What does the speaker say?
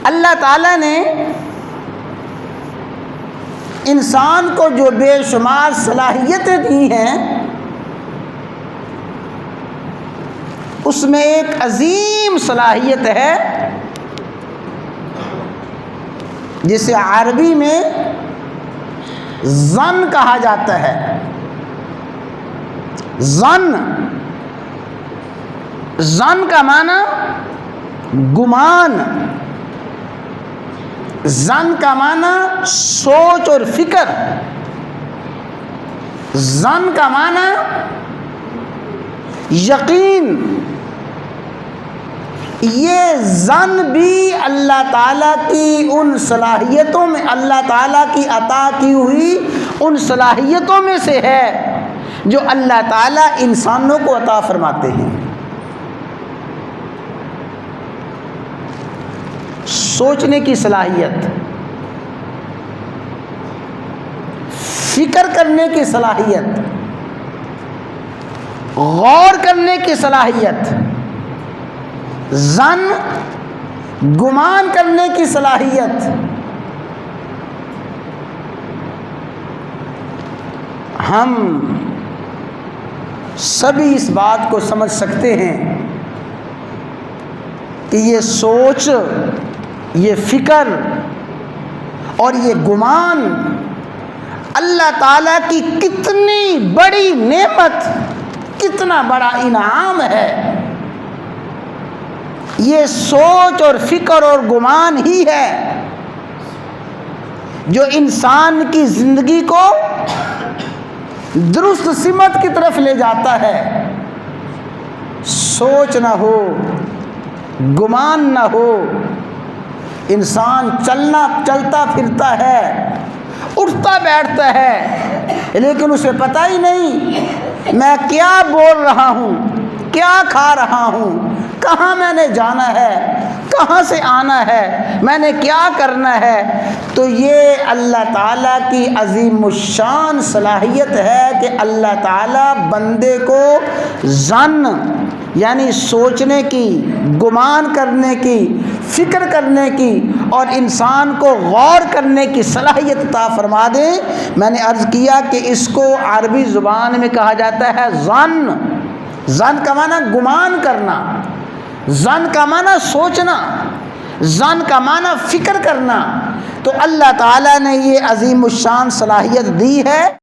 اللہ تعالیٰ نے انسان کو جو بے شمار صلاحیتیں دی ہیں، اس میں ایک عظیم صلاحیت ہے جسے عربی میں ظن کہا جاتا ہے۔ ظن کا معنی گمان، ظن کا معنی سوچ اور فکر، ظن کا معنی یقین۔ یہ ظن بھی اللہ تعالیٰ کی ان صلاحیتوں میں، اللہ تعالیٰ کی عطا کی ہوئی ان صلاحیتوں میں سے ہے جو اللہ تعالیٰ انسانوں کو عطا فرماتے ہیں۔ سوچنے کی صلاحیت، فکر کرنے کی صلاحیت، غور کرنے کی صلاحیت، ظن گمان کرنے کی صلاحیت۔ ہم سبھی اس بات کو سمجھ سکتے ہیں کہ یہ سوچ، یہ فکر اور یہ گمان اللہ تعالیٰ کی کتنی بڑی نعمت، کتنا بڑا انعام ہے۔ یہ سوچ اور فکر اور گمان ہی ہے جو انسان کی زندگی کو درست سمت کی طرف لے جاتا ہے۔ سوچ نہ ہو، گمان نہ ہو، انسان چلتا پھرتا ہے، اٹھتا بیٹھتا ہے، لیکن اسے پتہ ہی نہیں میں کیا بول رہا ہوں، کیا کھا رہا ہوں، کہاں میں نے جانا ہے، کہاں سے آنا ہے، میں نے کیا کرنا ہے۔ تو یہ اللہ تعالیٰ کی عظیم الشان صلاحیت ہے کہ اللہ تعالیٰ بندے کو ظن یعنی سوچنے کی، گمان کرنے کی، فکر کرنے کی اور انسان کو غور کرنے کی صلاحیت عطا فرما دے۔ میں نے عرض کیا کہ اس کو عربی زبان میں کہا جاتا ہے ظن۔ ظن کا معنی گمان کرنا، ظن کا معنی سوچنا، ظن کا معنی فکر کرنا۔ تو اللہ تعالیٰ نے یہ عظیم الشان صلاحیت دی ہے۔